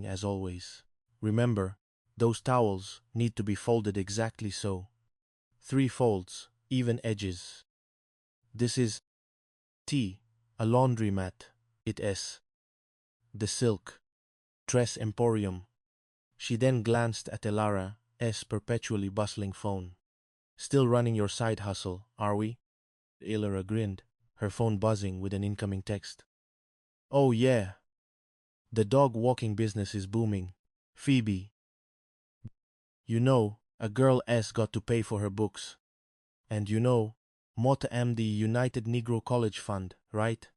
as always. Remember, those towels need to be folded exactly so. 3 folds, even edges. This is T, a laundry mat. It is the silk dress emporium. She then glanced at Elara's perpetually bustling phone. Still running your side hustle, are we? Elara grinned, her phone buzzing with an incoming text. Oh yeah. The dog walking business is booming. Phoebe. You know, a girl's got to pay for her books. And you know, Mott am the United Negro College Fund, right?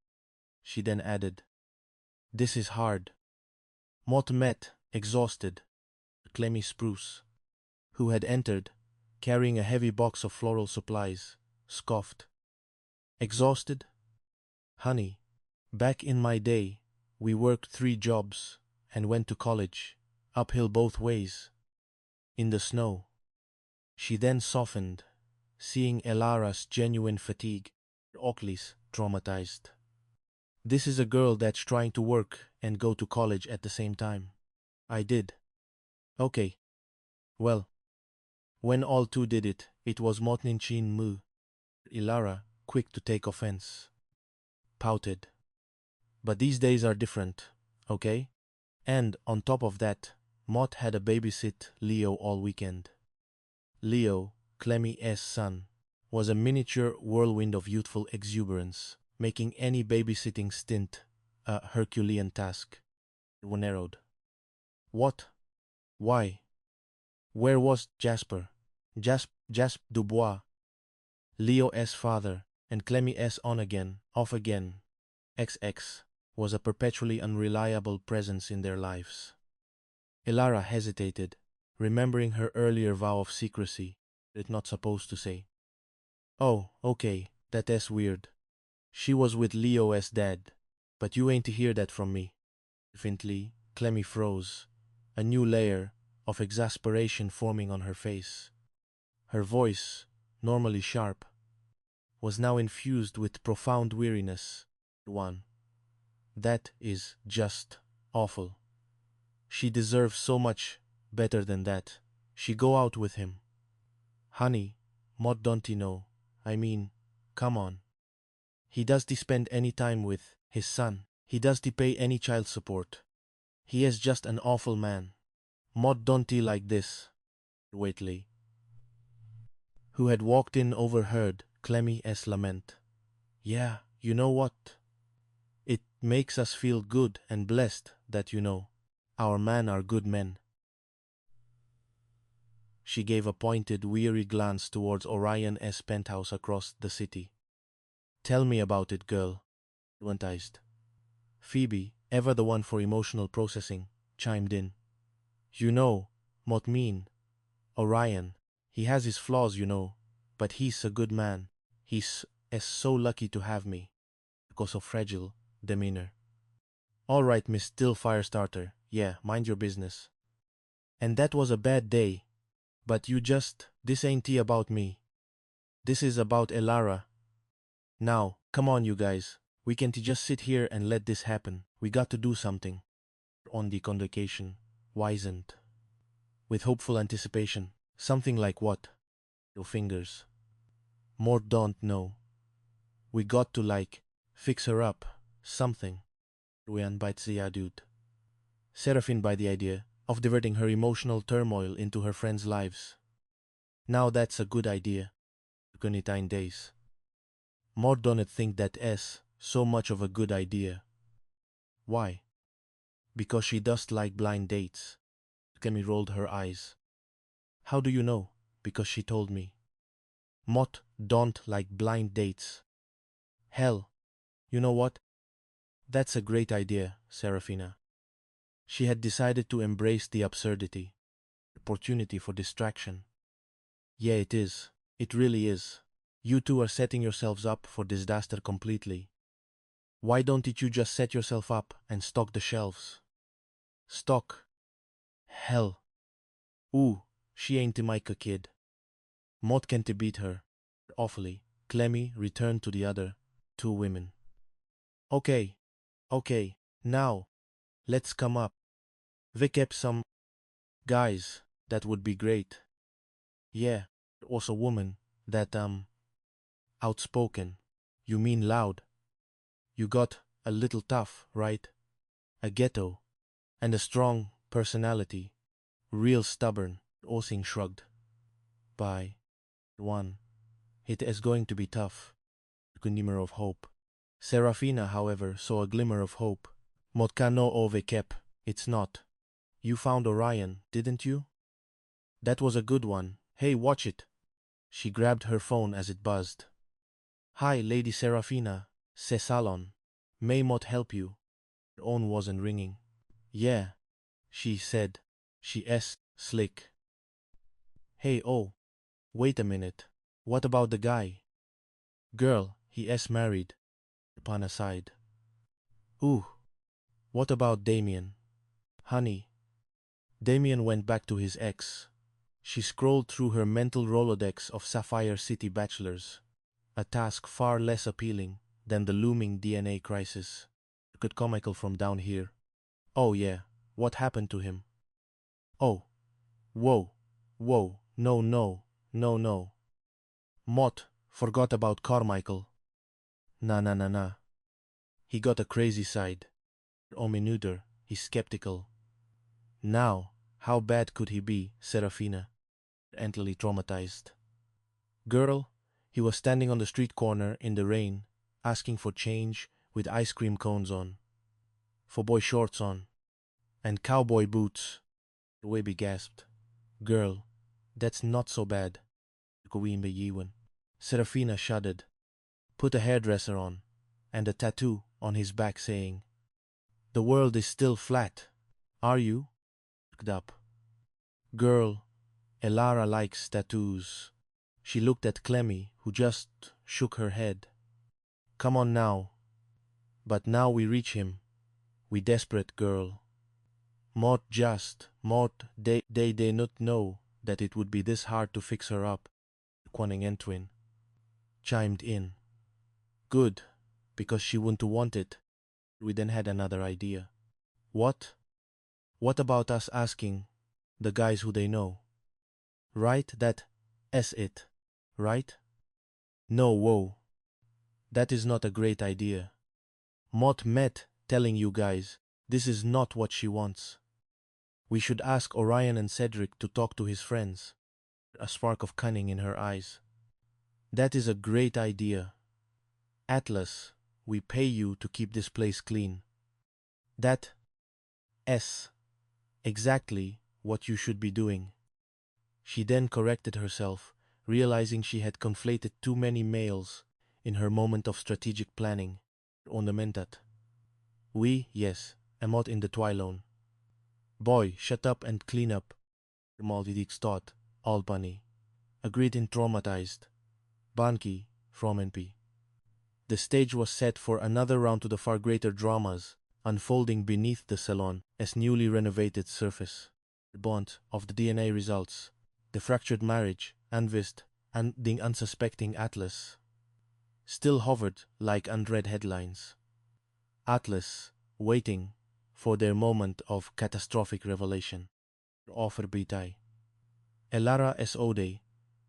She then added. This is hard. Mott met, exhausted, Clemmy Spruce, who had entered, carrying a heavy box of floral supplies, scoffed. Exhausted? Honey, back in my day, we worked 3 jobs and went to college, uphill both ways, in the snow. She then softened, seeing Elara's genuine fatigue, Oakley's traumatized. This is a girl that's trying to work and go to college at the same time. I did. Okay. Well, when all 2 did it, it was Motninchin Mu. Elara, quick to take offense, pouted. But these days are different, okay? And on top of that, Mott had a babysit Leo all weekend. Leo, Clemmy's son, was a miniature whirlwind of youthful exuberance, making any babysitting stint a Herculean task. One narrowed. What? Why? Where was Jasper? Jasper Dubois, Leo's father, and Clemmy's on-again, off-again, XX, was a perpetually unreliable presence in their lives. Elara hesitated, remembering her earlier vow of secrecy, it not supposed to say. Oh, okay, that's weird. She was with Leo's dad, but you ain't to hear that from me. Faintly, Clemmy froze, a new layer of exasperation forming on her face. Her voice, normally sharp, was now infused with profound weariness. One. That is just awful. She deserves so much better than that. She go out with him. Honey, Mott don't he know? I mean, come on. He does he spend any time with his son? He does he pay any child support? He is just an awful man. Mott don't he like this? Waitley, who had walked in, overheard Clemmy's lament. Yeah, you know what? It makes us feel good and blessed that you know, our men are good men. She gave a pointed, weary glance towards Orion's penthouse across the city. Tell me about it, girl, enticed. Phoebe, ever the one for emotional processing, chimed in. You know, Mott mean, Orion, he has his flaws, you know, but he's a good man. He's so lucky to have me. Because of fragile demeanor. All right, Miss Still Firestarter, yeah, mind your business. And that was a bad day. But this ain't tea about me. This is about Elara. Now, come on you guys, we can't just sit here and let this happen. We got to do something. On the convocation, wizened. With hopeful anticipation, something like what? Your fingers. More don't know. We got to fix her up, something. Ruyan bites the adult. Seraphine by the idea of diverting her emotional turmoil into her friends' lives. Now that's a good idea. Gunitine days. More don't think that is so much of a good idea. Why? Because she does like blind dates. Clemmy rolled her eyes. How do you know? Because she told me. Mott don't like blind dates. Hell, you know what? That's a great idea, Seraphina. She had decided to embrace the absurdity. Opportunity for distraction. Yeah, it is. It really is. You two are setting yourselves up for disaster completely. Why don't you just set yourself up and stock the shelves? Stock? Hell. Ooh, she ain't a Micah kid. Mott can't beat her. Awfully. Clemmy returned to the other 2 women. Okay. Now, let's come up. We kept some guys, that would be great. Yeah, also woman, that outspoken. You mean loud. You got a little tough, right? A ghetto, and a strong personality. Real stubborn, Osing shrugged. By one, it is going to be tough. Glimmer of hope. Serafina, however, saw a glimmer of hope. Motkano ove kep, it's not. You found Orion, didn't you? That was a good one. Hey, watch it. She grabbed her phone as it buzzed. Hi, Lady Serafina. Salon. May Mot help you? Her own wasn't ringing. Yeah, she said. Slick. Hey, oh. Wait a minute. What about the guy? Girl, he married. Upon aside. Ooh. What about Damien? Honey. Damien went back to his ex. She scrolled through her mental Rolodex of Sapphire City bachelors, a task far less appealing than the looming DNA crisis. Could comical from down here. Oh yeah, what happened to him? Oh, whoa, no. Mott forgot about Carmichael. Nah. He got a crazy side. Ominuder, he's skeptical. Now, how bad could he be, Serafina? Mentally traumatized. Girl, he was standing on the street corner in the rain, asking for change with ice cream cones on, for boy shorts on, and cowboy boots. Webby gasped. Girl, that's not so bad. Serafina shuddered, put a hairdresser on, and a tattoo on his back saying, The world is still flat. Are you? Up. Girl, Elara likes tattoos. She looked at Clemmy, who just shook her head. Come on now. But now we reach him. We desperate, girl. Mott, they not know that it would be this hard to fix her up. Quanning Entwin chimed in. Good, because she wouldn't want it. We then had another idea. What? What about us asking the guys who they know? Right, that's it, right? No, whoa. That is not a great idea. Mott met telling you guys, this is not what she wants. We should ask Orion and Cedric to talk to his friends. A spark of cunning in her eyes. That is a great idea. Atlas, we pay you to keep this place clean. That's exactly what you should be doing. She then corrected herself, realizing she had conflated too many males in her moment of strategic planning. Ornamentat. Yes, Amot in the Twilone. Boy, shut up and clean up. Maldidik thought, Albany. Agreed in traumatized. Banki, from NP. The stage was set for another round to the far greater dramas, unfolding beneath the salon as newly renovated surface. The bond of the DNA results, the fractured marriage, Anvist, and the unsuspecting Atlas, still hovered like unread headlines. Atlas, waiting for their moment of catastrophic revelation. Offer Bitai. Elara S. Ode,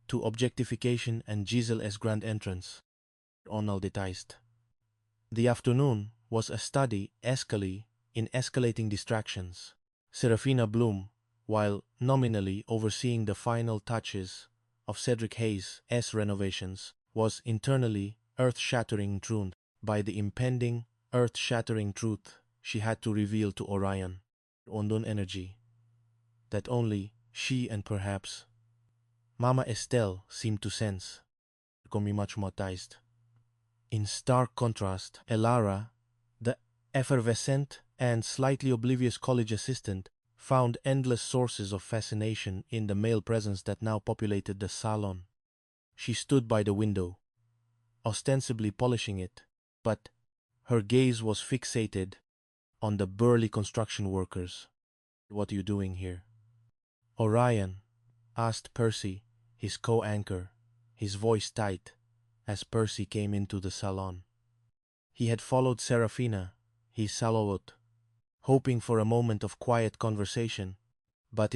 to objectification and Giselle S. grand entrance. Onal detized. The afternoon was a study in escalating distractions. Serafina Bloom, while nominally overseeing the final touches of Cedric Hayes' renovations, was internally earth-shattering tuned by the impending earth-shattering truth she had to reveal to Orion. Ondon energy. That only she and perhaps Mama Estelle seemed to sense. Much traumatized. In stark contrast, Elara, the effervescent and slightly oblivious college assistant, found endless sources of fascination in the male presence that now populated the salon. She stood by the window, ostensibly polishing it, but her gaze was fixated on the burly construction workers. What are you doing here? Orion, asked Percy, his co-anchor, his voice tight, as Percy came into the salon. He had followed Serafina, his salawot, hoping for a moment of quiet conversation, but